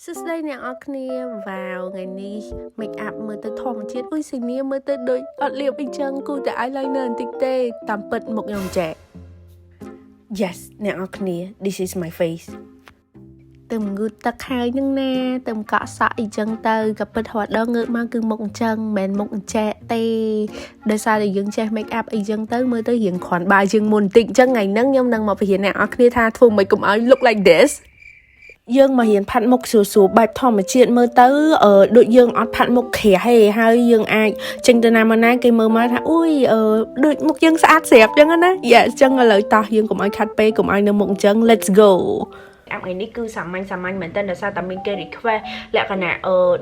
សួស្តីអ្នកនរគ្នាvào ngàyនេះ make up មើលទៅធម្មជាតិអុយស៊ីនីមើលទៅដូចអត់លាបអីចឹងគូតែ eyeliner បន្តិចទេតាមពិតមុខខ្ញុំចែក Yes អ្នកនរគ្នា this is my face ទៅងូតទឹកហើយនឹងណាទៅកក់សក់អីចឹងទៅក៏ពិតរត់ដល់ងើបមកគឺមុខអញ្ចឹងមិនមុខអញ្ចែកទេដោយសារតែយើងចេះ make up អីចឹងទៅមើលទៅរៀងគ្រាន់បើជាងមុនបន្តិចអញ្ចឹងថ្ងៃហ្នឹងខ្ញុំនឹងមកបង្រៀនអ្នកនរគ្នាថាធ្វើម៉េចកុំឲ្យ look like this យើងមករៀនផាត់មុខស្រួលៗបែបធម្មជាតិមើលទៅដូចយើងអត់ផាត់មុខក្រាស់ទេហើយយើងអាចចេញទៅណាមកណាគេមើលមកថាអុយដូចមុខយើងស្អាតស្រាប់អញ្ចឹងណាយ៉ាអញ្ចឹងឥឡូវតោះយើងកុំឲ្យខាត់ពេកកុំឲ្យនៅមុខអញ្ចឹង let's go អាប់ថ្ងៃនេះគឺសាមញ្ញមែនតើដោយសារតែមានគេ request លក្ខណៈ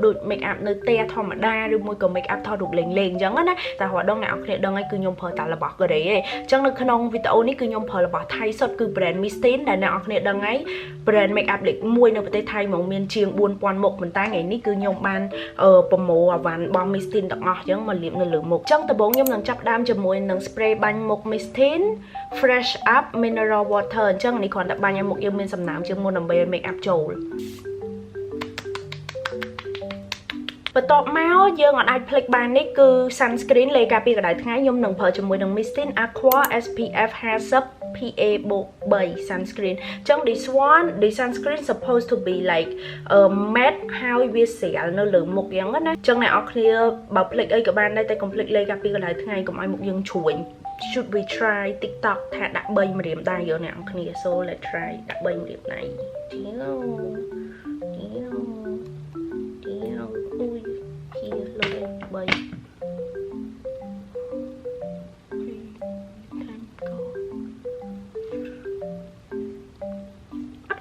ដូច make up នៅផ្ទះធម្មតាឬមួយក៏ make up ថតរូបលេងអញ្ចឹងណាតែរហូតដល់អ្នកនរគ្នាដឹងហើយគឺខ្ញុំប្រើតែរបស់កូរ៉េឯងអញ្ចឹងនៅក្នុងវីដេអូនេះគឺខ្ញុំប្រើរបស់ថៃសុទ្ធគឺ brand Mistin ដែលអ្នកនរគ្នាដឹងហើយ brand make up លេខ1នៅប្រទេសថៃហ្មងមានជាង 4000 មុខប៉ុន្តែថ្ងៃនេះគឺខ្ញុំបានប្រម៉ូអាវ៉ាន់របស់ Mistin ទាំងអស់អញ្ចឹងមកលាបនៅលើមុខអញ្ចឹងដំបូងខ្ញុំនឹងចាប់ផ្ដើមជាមួយនឹង spray បាញ់មុខ Mistin Fresh Up Mineral Water អញ្ចឹងនេះគ្រាន់តែបាញ់ឲ្យមុខយើងមានសំណើមជាងមុនដើម្បីឲ្យ make up ចូលបន្ទាប់មកយើងអាចភ្លេចបាននេះគឺ sunscreen លេខការពារកម្ដៅថ្ងៃខ្ញុំនឹងប្រើជាមួយនឹង Mistin Aqua SPF 50 PA+3 sunscreen ចឹង this sunscreen supposed to be like matte ហើយវាស្រាលនៅលើមុខយ៉ាងណាចឹងអ្នកនរគ្នាបើភ្លេចអីក៏បានដែរតែកុំភ្លេចលេខការពារកម្ដៅថ្ងៃកុំឲ្យមុខយើងជ្រួញ should we try TikTok ថាដាក់3ម្រាមដៃយកអ្នកនរគ្នា so let's try ដាក់3ម្រាមដៃ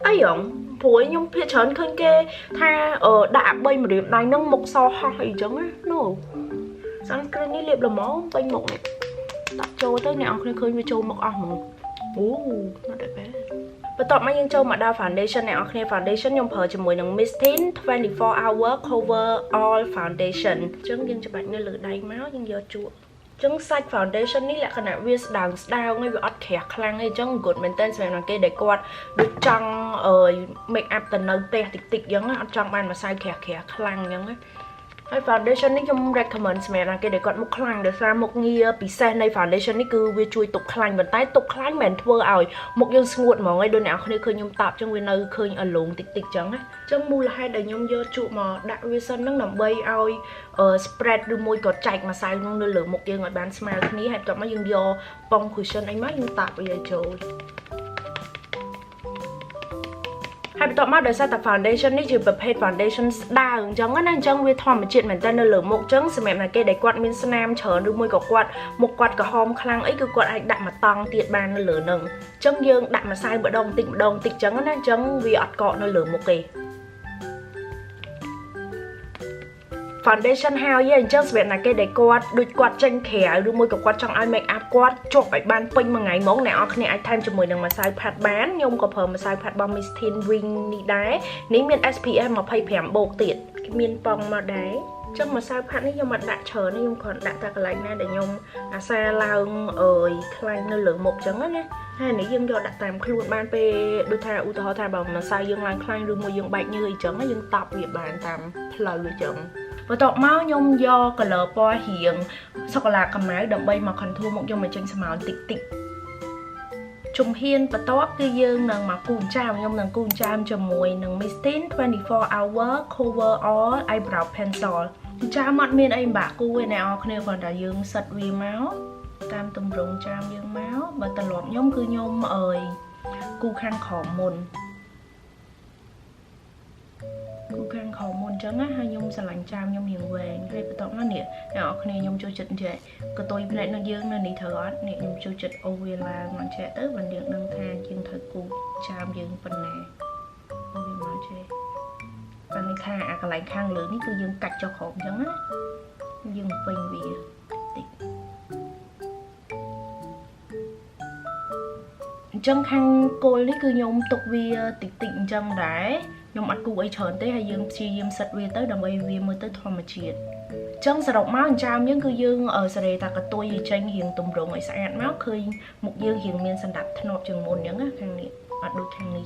អីហ៎ព្រោះខ្ញុំភាគច្រើនឃើញគេថាដាក់3ម្រាមដៃហ្នឹងមុខសហោះអីចឹងណា no sunscreen នេះលាបល្មមពេញមុខនេះដាក់ចូលទៅអ្នកនរគ្នាឃើញវាចូលមុខអស់ហ្មងអូ not that bad បន្ទាប់មកយើងចូលមកដល់ foundation អ្នកនរគ្នា foundation ខ្ញុំប្រើជាមួយនឹង Mistin 24 hour cover all foundation អញ្ចឹងយើងច្បាច់នៅលើដៃមកយើងយកជក់ចឹងសាច់ foundation នេះលក្ខណៈវាស្ដើងហើយវាអត់ក្រាស់ខ្លាំងទេអញ្ចឹង good មែនតើសម្រាប់គេដែលគាត់ដូចចង់make up ទៅនៅផ្ទះតិចៗអញ្ចឹងអត់ចង់បានម្សៅក្រាស់ខ្លាំងអញ្ចឹងហើយ foundation នេះខ្ញុំ recommend សម្រាប់គេដែលគាត់មុខខ្លាំងដោយសារមុខងារពិសេសនៃ foundation នេះគឺវាជួយទប់ខ្លាញ់ប៉ុន្តែទប់ខ្លាញ់មិនធ្វើឲ្យមុខយើងស្ងួតហ្មងឯងដូចអ្នកនរគ្នាឃើញខ្ញុំតាប់អញ្ចឹងវានៅឃើញអលងតិចអញ្ចឹងណាអញ្ចឹងមូលហេតុដែលខ្ញុំយកជក់មកដាក់វាសិនហ្នឹងដើម្បីឲ្យspread ឬមួយក៏ចែកម្សៅនោះនៅលើមុខយើងឲ្យបានស្មើគ្នាហើយបន្ទាប់មកយើងយកប៉ុង cushion អីមកយើងតាប់វាចូលហើយបន្ទាប់មកដោយសារតែ foundation នេះជាប្រភេទ foundation ស្ដើងអញ្ចឹងណាអញ្ចឹងវាធម្មជាតិមែនតើនៅលើមុខអញ្ចឹងសម្រាប់គេដែលគាត់មានស្នាមច្រើនឬមួយក៏គាត់មុខគាត់ក្រហមខ្លាំងអីគឺគាត់អាចដាក់មកតង់ទៀតបាននៅលើនឹងអញ្ចឹងយើងដាក់ម្សៅម្ដងតិចម្ដងតិចអញ្ចឹងណាអញ្ចឹងវាអត់កកនៅលើមុខទេ foundation ហើយអញ្ចឹងសម្រាប់គេដែលគាត់ដូចគាត់ចេញក្រៅឬមួយក៏គាត់ចង់ឲ្យ make up គាត់ជាប់ឲ្យបានពេញមួយថ្ងៃហ្មងអ្នកនរគ្នាអាចថែមជាមួយនឹងម្សៅផាត់បានខ្ញុំក៏ប្រើម្សៅផាត់របស់ Mistin Wing នេះដែរនេះមាន SPF 25 បូកទៀតមានប៉ុងមកដែរអញ្ចឹងម្សៅផាត់នេះខ្ញុំអត់ដាក់ច្រើនទេខ្ញុំគ្រាន់ដាក់តែកន្លែងណាដែលខ្ញុំអាសាឡើងខ្លាញ់នៅលើមុខអញ្ចឹងណាហើយនេះយើងយកដាក់តាមខ្លួនបានពេលដូចថាឧទាហរណ៍ថាបើម្សៅយើងឡើងខ្លាញ់ឬមួយយើងបែកញើសអីចឹងយើងតប់វាបានតាមផ្លូវអញ្ចឹងបន្ទាប់មកខ្ញុំយក color ពណ៌រៀងសូកូឡាខ្មៅដើម្បីមក contour មុខខ្ញុំឲ្យចេញស្មៅតិចជំហានបន្ទាប់គឺយើងនឹងមកគូនចាមខ្ញុំនឹងគូនចាមជាមួយនឹង Mistin 24 hour cover all eyebrow pencil ចាមអត់មានអីបាក់គូទេអ្នកនរគ្នាគ្រាន់តែយើងសិតវាមកតាមទម្រង់ចាមយើងមកបើត្រឡប់ខ្ញុំគឺខ្ញុំគូខាងក្រោមមុនខាងក្រោមមុនអញ្ចឹងណាហើយខ្ញុំស្រឡាញ់ចាមខ្ញុំរៀងវែងហើយបន្ទាប់មកនេះអ្នកនរគ្នាខ្ញុំចូលចិត្តចេះកតុយភ្នែកនឹងយើងនៅនេះត្រូវអត់នេះខ្ញុំចូលចិត្តអូវាឡើងមកចេះទៅបានយើងដឹងថាយើងត្រូវគូចាមយើងប៉ុណ្ណាអូវាមកចេះបាននេះថាអាកន្លែងខាងលើនេះគឺយើងកាច់ចុះក្រោមអញ្ចឹងណាយើងពេញវាតិចអញ្ចឹងខាងគល់នេះគឺខ្ញុំទុកវាតិចអញ្ចឹងដែរខ្ញុំអត់គូអីច្រើនទេហើយយើងព្យាយាមសិតវាទៅដើម្បីវាមើលទៅធម្មជាតិអញ្ចឹងសរុបមកចាមយើងគឺយើងសេរីតាកតុយចេញរៀងទម្រង់ឲ្យស្អាតមកឃើញមុខយើងរៀងមានសណ្ដាប់ធ្នាប់ជាងមុនអញ្ចឹងណាខាងនេះអត់ដូចខាងនេះ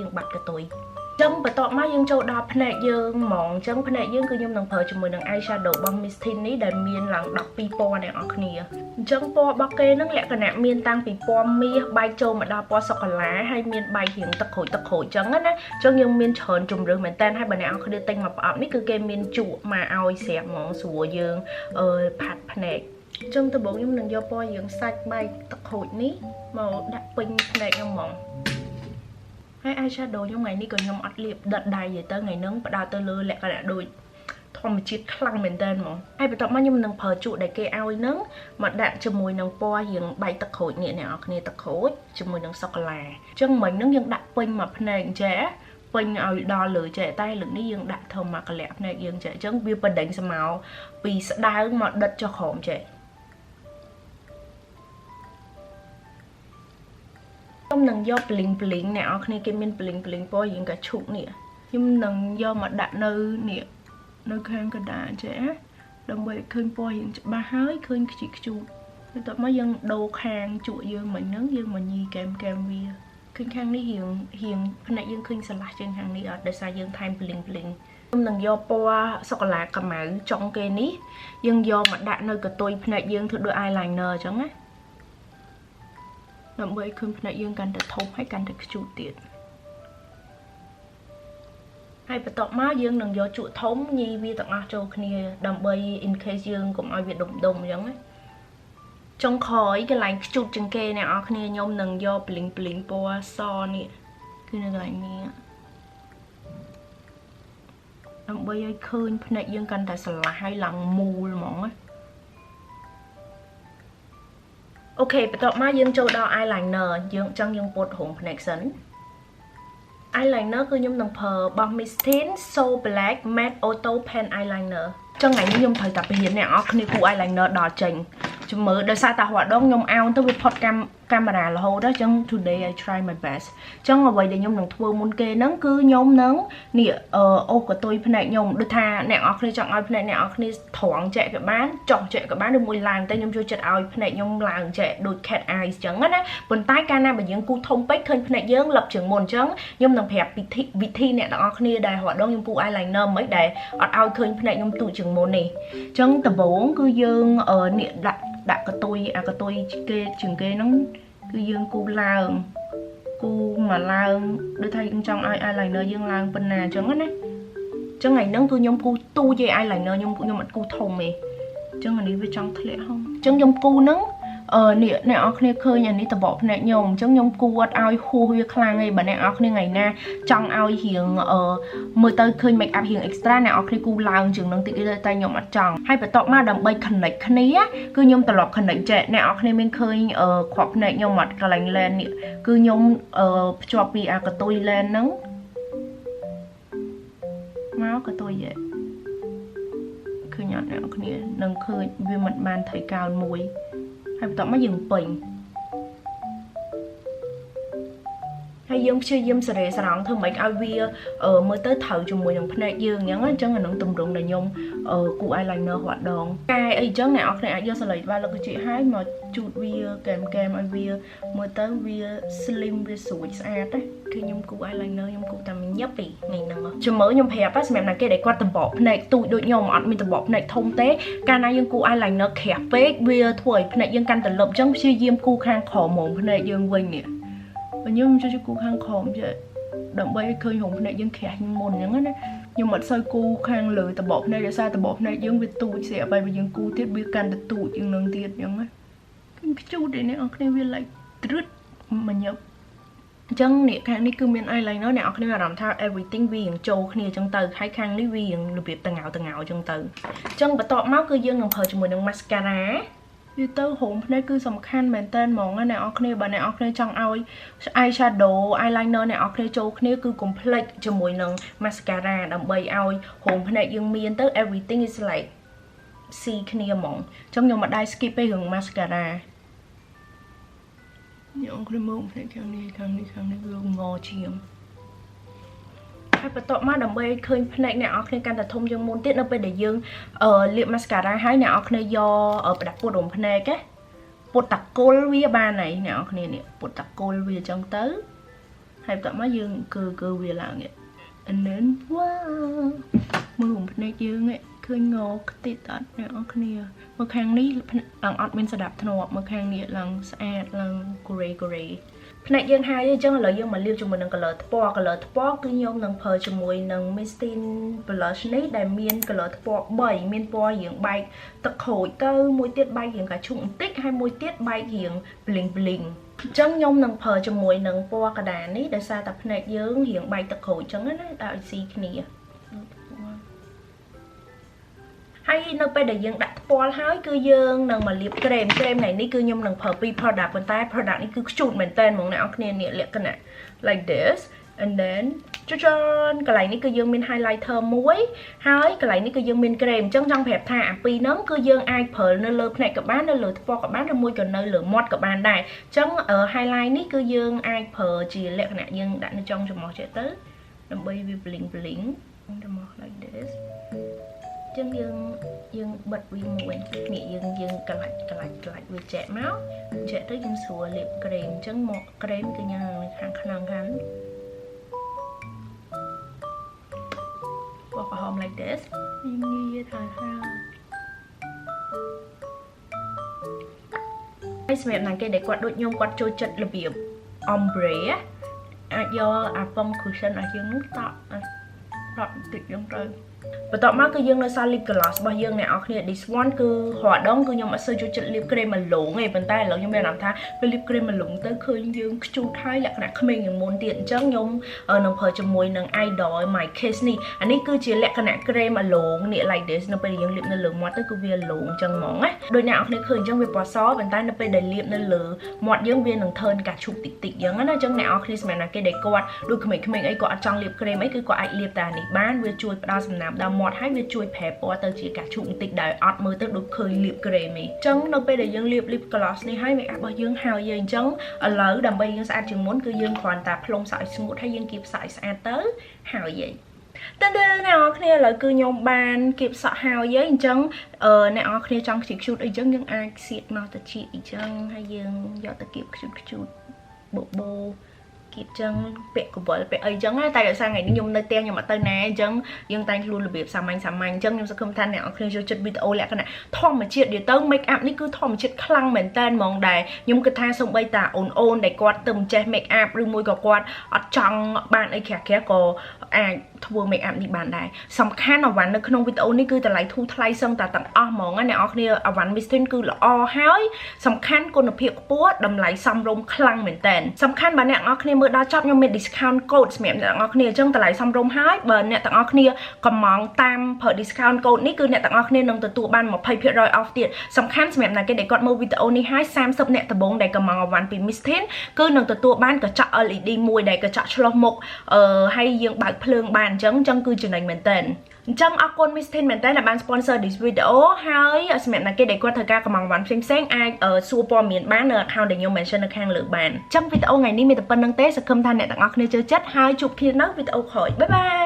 យើងបាត់កតុយ អ Trongបន្ទាប់មកយើងចូលដល់ផ្នែកយើងហ្មងអញ្ចឹងផ្នែកយើងគឺខ្ញុំនឹងប្រើជាមួយនឹង eyeshadow របស់ Miss Thin នេះដែលមានឡើង12ពណ៌អ្នកនរគ្នាអញ្ចឹងពណ៌របស់គេនឹងលក្ខណៈមានតាំងពីពណ៌មាសបែកចូលមកដល់ពណ៌សូកូឡាហើយមានបែករៀងទឹកក្រូចអញ្ចឹងណាអញ្ចឹងយើងមានច្រើនជម្រើសមែនតើហើយបើអ្នកនរគ្នាទិញមកប្រអប់នេះគឺគេមានជក់មកឲ្យស្រាប់ហ្មងស្រួលយើងផាត់ភ្នែកអញ្ចឹងដំបូងខ្ញុំនឹងយកពណ៌រៀងសាច់បែកទឹកក្រូចនេះមកដាក់ពេញភ្នែកខ្ញុំហ្មងហើយ eyeshadow ខ្ញុំថ្ងៃនេះក៏ខ្ញុំអត់លាបដិតដៃទេទៅថ្ងៃហ្នឹងផ្ដោតទៅលើលក្ខណៈដូចធម្មជាតិខ្លាំងមែនតើហ្មងហើយបន្ទាប់មកខ្ញុំនឹងប្រើជក់ដែលគេឲ្យហ្នឹងមកដាក់ជាមួយនឹងពណ៌រៀងបែកទឹកក្រូចនេះអ្នកនរគ្នាទឹកក្រូចជាមួយនឹងសូកូឡាអញ្ចឹងមិញហ្នឹងយើងដាក់ពេញមកភ្នែកចេះពេញឲ្យដល់លើចេះតែលើកនេះយើងដាក់ធំមកកលាក់ភ្នែកយើងចេះអញ្ចឹងវាបដិញស្មៅពីស្ដើងមកដិតចុះក្រោមចេះខ្ញុំនឹងយក bling bling អ្នកនរគ្នាគេមាន bling bling ពណ៌រៀងកាឈូកនេះខ្ញុំនឹងយកមកដាក់នៅនេះនៅខាងកណ្ដាលចេះដើម្បីឃើញពណ៌រៀងច្បាស់ហើយឃើញខ្ជីខ្ជូតបន្ទាប់មកយើងដូរខាងជក់យើងមិញហ្នឹងយើងមកញីកែមវាឃើញខាងនេះរៀងផ្នែកយើងឃើញស្រឡះជាងខាងនេះអត់ដោយសារយើងថែម bling bling ខ្ញុំនឹងយកពណ៌សូកូឡាកាម៉ៅចុងគេនេះយើងយកមកដាក់នៅកតុយភ្នែកយើងធ្វើដូច eyeliner អញ្ចឹងណាដើម្បីឃើញភ្នែកយើងកាន់តែធំហើយកាន់តែខ្ជូតទៀតហើយបន្ទាប់មកយើងនឹងយកជក់ធំញីវាទាំងអស់ចូលគ្នាដើម្បី in case យើងកុំឲ្យវាដុំអញ្ចឹងណាចុងក្រោយកន្លែងខ្ជូតជាងគេអ្នកនរគ្នាខ្ញុំនឹងយក bling bling ពណ៌សនេះគឺនៅកន្លែងនេះដើម្បីឲ្យឃើញភ្នែកយើងកាន់តែស្រឡះហើយឡើងមូលហ្មងណាអូខេបន្ទាប់មកយើងចូលដល់ eyeliner យើងចង់យើងពត់រោមភ្នែកសិន eyeliner គឺខ្ញុំនឹងប្រើរបស់ Miss Thin So Black Matte Auto Pen Eyeliner ចឹងថ្ងៃនេះខ្ញុំត្រូវតែបរៀនអ្នកនរគ្នាគូ eyeliner ដល់ចេញជំមើដោយសារតែរាល់ដងខ្ញុំអោនទៅវាផុតកាមេរ៉ារហូតដល់ចឹង today I try my best ចឹងអ្វីដែលខ្ញុំនឹងធ្វើមុនគេហ្នឹងគឺខ្ញុំនឹងនេះអូកតុយភ្នែកខ្ញុំដូចថាអ្នកនរគ្នាចង់ឲ្យភ្នែកអ្នកនរគ្នាត្រង់ចែកក៏បានចុះចែកក៏បានឬមួយឡើងតែខ្ញុំចូលចិត្តឲ្យភ្នែកខ្ញុំឡើងចែកដូច cat eyes ចឹងណាប៉ុន្តែកាលណាបើយើងគូធំពេកឃើញភ្នែកយើងលឹបជាងមុនចឹងខ្ញុំនឹងប្រាប់វិធីអ្នកនរគ្នាដែលរាល់ដងខ្ញុំគូ eyeliner មិនដែលអត់ឲ្យឃើញភ្នែកខ្ញុំទូចជាងមុននេះចឹងដំបូងគឺយើងនេះដាក់កតុយអាកតុយគេជាងគេហ្នឹងគឺយើងគូឡើងគូមកឡើងដូចថាយើងចង់ឲ្យ eyeliner យើងឡើងប៉ុណ្ណាអញ្ចឹងណាអញ្ចឹងថ្ងៃហ្នឹងគឺខ្ញុំគូទូចឯ eyeliner ខ្ញុំអត់គូធំទេអញ្ចឹងអានេះវាចង់ធ្លាក់ហងអញ្ចឹងខ្ញុំគូហ្នឹងនេះអ្នកនរគ្នាឃើញអានេះតបកភ្នែកខ្ញុំអញ្ចឹងខ្ញុំគូអត់ឲ្យហួសវាខ្លាំងទេបើអ្នកនរគ្នាថ្ងៃណាចង់ឲ្យរៀងមើលទៅឃើញ make up រៀង extra អ្នកនរគ្នាគូឡើងជាងនឹងតិចទៀតតែខ្ញុំអត់ចង់ហើយបន្ទាប់មកដើម្បី connect គ្នាគឺខ្ញុំត្រឡប់ connect ចេះអ្នកនរគ្នាមានឃើញគ្រាប់ភ្នែកខ្ញុំអត់កន្លែង lens នេះគឺខ្ញុំភ្ជាប់ពីអាកតុយ lens ហ្នឹងមកកតុយឃើញអត់អ្នកនរគ្នានឹងឃើញវាមិនបានថៃកោណមួយហើយបន្ទាប់មកយើងពេញហើយយើងព្យាយាមសេរីស្រង់ធ្វើម៉េចឲ្យវាមើលទៅត្រូវជាមួយនឹងភ្នែកយើងអញ្ចឹងអានឹងទម្រង់ដែលខ្ញុំគូ eyeliner រាល់ដងកែអីអញ្ចឹងអ្នកនរគ្នាអាចយកសលេចវាលើកជិះឲ្យមកជូតវាកែមឲ្យវាមើលទៅវា slim វាស្រួយស្អាតណាគឺខ្ញុំគូ eyeliner ខ្ញុំគូតែញឹបពីថ្ងៃហ្នឹងជំរឿខ្ញុំប្រាប់សម្រាប់ណាគេដែលគាត់តបកភ្នែកទូចដូចខ្ញុំអត់មានតបកភ្នែកធំទេកាលណាយើងគូ eyeliner ក្រាស់ពេកវាធ្វើឲ្យភ្នែកយើងកាន់តែលឹបអញ្ចឹងព្យាយាមគូខាងក្រោមហ្មងភ្នែកយើងវិញនេះខ្ញុំជួយគូខាងក្រោមចេះដើម្បីឲ្យឃើញរោមភ្នែកយើងក្រាស់ជាងមុនអញ្ចឹងណាខ្ញុំអត់សូវគូខាងលើតបកភ្នែកដោយសារតបកភ្នែកយើងវាទូចស្រាប់ហើយបើយើងគូទៀតវាកាន់តែទូចជាងនឹងទៀតអញ្ចឹងណាខ្ញុំខ្ជូតឯនេះអរគ្នាវា like ត្រឹតមកញឹកអញ្ចឹងនេះខាងនេះគឺមាន eyeliner អ្នកនរគ្នាអារម្មណ៍ថា everything វារៀងចូលគ្នាអញ្ចឹងទៅហើយខាងនេះវារៀងរបៀបតងៅអញ្ចឹងទៅអញ្ចឹងបន្ទាប់មកគឺយើងនឹងប្រើជាមួយនឹង mascaraវាទៅរោមភ្នែកគឺសំខាន់មែនតើហ្មងណាអ្នកនរគ្នាបើអ្នកនរគ្នាចង់ឲ្យ eyeshadow eyeliner អ្នកនរគ្នាចូលគ្នាគឺ complex ជាមួយនឹង mascara ដើម្បីឲ្យរោមភ្នែកយើងមានទៅ everything is like ស៊ីគ្នាហ្មងអញ្ចឹងខ្ញុំមិនដែរ skip ទេរឿង mascara អ្នកនរគ្នាមើលភ្នែកខាងនេះវាងឈាមហើយបន្ទាប់មកដើម្បីឃើញភ្នែកអ្នកនរគ្នាកាន់តែធំជាងមុនទៀតនៅពេលដែលយើងលាប mascara ហើយអ្នកនរគ្នាយកប្រដាប់ពត់រោមភ្នែកណាពត់តាគល់វាបានហើយអ្នកនរគ្នានេះពត់តាគល់វាអញ្ចឹងទៅហើយបន្ទាប់មកយើងគឺវាឡើងនេះ and then wow มือผมในยืงเนี่ยคืองอติดตัดเนี่ยอ๋อคือเนี่ยมือข้างนี้หลังอัดเป็นสดับถนอมือข้างนี้หลังสะอาดหลังกรีกรีផ្នែកយើងហើយអញ្ចឹងឥឡូវយើងមកលាបជាមួយនឹង color ថ្ពណ៌ color ថ្ពណ៌គឺខ្ញុំនឹងប្រើជាមួយនឹង Mistin blush នេះដែលមាន color ថ្ពណ៌3មានពណ៌រៀងបែកទឹកក្រូចទៅមួយទៀតបែករៀងកាឈូកបន្តិចហើយមួយទៀតបែករៀង bling bling អញ្ចឹងខ្ញុំនឹងប្រើជាមួយនឹងពណ៌កដានេះដោយសារតែផ្នែកយើងរៀងបែកទឹកក្រូចអញ្ចឹងណាដាក់ឲ្យស៊ីគ្នាហើយនៅពេលដែលយើងដាក់ថ្ពាល់ហើយគឺយើងនឹងមកលាបក្រែមថ្ងៃនេះគឺខ្ញុំនឹងប្រើពី product ប៉ុន្តែ product នេះគឺខ្ជូតមែនតើហ្មងអ្នកនរគ្នានេះលក្ខណៈ like this and then ចុចកន្លែងនេះគឺយើងមាន highlighter មួយហើយកន្លែងនេះគឺយើងមានក្រែមអញ្ចឹងចង់ប្រាប់ថាអាពីរហ្នឹងគឺយើងអាចប្រើនៅលើភ្នែកក៏បាននៅលើថ្ពាល់ក៏បានឬមួយក៏នៅលើមាត់ក៏បានដែរអញ្ចឹង highlight នេះគឺយើងអាចប្រើជាលក្ខណៈយើងដាក់នៅចុងច្រមុះចេះទៅដើម្បីវា bling bling ច្រមុះ like thisចឹងយើងបិទវាមួយនេះយើងកន្លាច់វាចែកមកចែកទៅយើងស្រួលលាបក្រែមអញ្ចឹងមកក្រែមគឺញ៉ាំខាងក្នុងខាងពណ៌ក្រហម like this ងាយថាហើយសម្រាប់ណាគេដែលគាត់ដូចខ្ញុំគាត់ចូលចិត្តរបៀប ombre អាចយកអាពំ cushion ឲ្យយើងនោះតក់បន្តិចយើងទៅបន្ទាប់មកគឺយើងនៅសារ lip gloss របស់យើងអ្នកនរគ្នា this one គឺរាល់ដងគឺខ្ញុំអត់សូវចូលចិត្ត lip cream ម្លងទេប៉ុន្តែឥឡូវខ្ញុំមានអារម្មណ៍ថាពេល lip cream ម្លងទៅឃើញយើងខ្ជូតហើយលក្ខណៈក្មេងជាងមុនទៀតអញ្ចឹងខ្ញុំនឹងប្រើជាមួយនឹង Idol My Kiss នេះអានេះគឺជាលក្ខណៈ cream ម្លងនេះ like this នៅពេលយើងលាបនៅលើមាត់ទៅគឺវាលងអញ្ចឹងហ្មងណាដូចអ្នកនរគ្នាឃើញអញ្ចឹងវាពណ៌សប៉ុន្តែនៅពេលដែលលាបនៅលើមាត់យើងវានឹង turn កាឈូកតិចអញ្ចឹងណាអញ្ចឹងអ្នកនរគ្នាសម្រាប់ណាគេដែលគាត់ដូចក្មេងៗអីគាត់អត់ចង់លាប cream អីគឺគាត់អាចលាបតែអានេះបានវាជួយផ្ដល់សំណើមដល់មាត់ហើយវាជួយប្រែពណ៌ទៅជាកាឈូកបន្តិចដោយអត់មើលទៅដូចឃើញលាបក្រែមទេអញ្ចឹងនៅពេលដែលយើងលាប lip gloss នេះហើយ make up របស់យើងហើយយើងអញ្ចឹងឥឡូវដើម្បីយើងស្អាតជាងមុនគឺយើងគ្រាន់តែផ្លុំសក់ឲ្យស្ងួតហើយយើងគៀបសក់ឲ្យស្អាតទៅហើយយីតែអ្នកនរគ្នាឥឡូវគឺខ្ញុំបានគៀបសក់ហើយអញ្ចឹងអ្នកនរគ្នាចង់ខ្ជូតអីចឹងយើងអាចសៀតមកទៅជីអីចឹងហើយយើងយកទៅគៀបខ្ជូតបបោគៀបចឹងពាក់កវលពាក់អីចឹងតែដោយសារថ្ងៃនេះខ្ញុំនៅផ្ទះខ្ញុំអត់ទៅណាអញ្ចឹងយើងតែងខ្លួនរបៀបសាមញ្ញអញ្ចឹងខ្ញុំសង្ឃឹមថាអ្នកនរគ្នាចូលចិត្តវីដេអូលក្ខណៈធម្មជាតិទៅ make up នេះគឺធម្មជាតិខ្លាំងមែនតើហ្មងដែរខ្ញុំគិតថាសូម្បីតាអូនដែលគាត់ទៅមិនចេះ make up ឬមួយក៏គាត់អត់ចង់បានអីក្រាស់ក៏អាចធ្វើ make up នេះបានដែរសំខាន់អវ៉ាន់នៅក្នុងវីដេអូនេះគឺតម្លៃធូរថ្លៃសឹងតែទាំងអស់ហ្មងអ្នកនរគ្នាអវ៉ាន់ Mistin គឺល្អហើយសំខាន់គុណភាពខ្ពស់តម្លៃសមរម្យខ្លាំងមែនតើសំខាន់បើអ្នកនរគ្នាមើលដល់ចប់ខ្ញុំមាន discount code សម្រាប់អ្នកទាំងអស់គ្នាអញ្ចឹងតម្លៃសមរម្យហើយបើអ្នកទាំងអស់គ្នាកំងតាមប្រើ discount code នេះគឺអ្នកទាំងអស់គ្នានឹងទទួលបាន 20% off ទៀតសំខាន់សម្រាប់អ្នកគេដែលគាត់មើលវីដេអូនេះហើយ30អ្នកដំបូងដែលកំងអវ៉ាន់ពី Mistin គឺនឹងទទួលបានកញ្ចក់ LED មួយដែលកញ្ចក់ឆ្លុះមុខហើយយើងបើកភ្លើងបានអញ្ចឹងគឺចំណេញមែនតើអញ្ចឹងអរគុណ Mistin មែនតើដែលបាន sponsor this video ហើយសម្រាប់អ្នកគេដែលគាត់ធ្វើការកំងវ៉ាន់ផ្សេងៗអាចសួរព័ត៌មានបាននៅ account ដែលខ្ញុំ mention នៅខាងលើបានអញ្ចឹងវីដេអូថ្ងៃនេះមានតែប៉ុណ្្នឹងទេសង្ឃឹមថាអ្នកទាំងអស់គ្នាចូលចិត្តហើយជួបគ្នានៅវីដេអូក្រោយបាយបាយ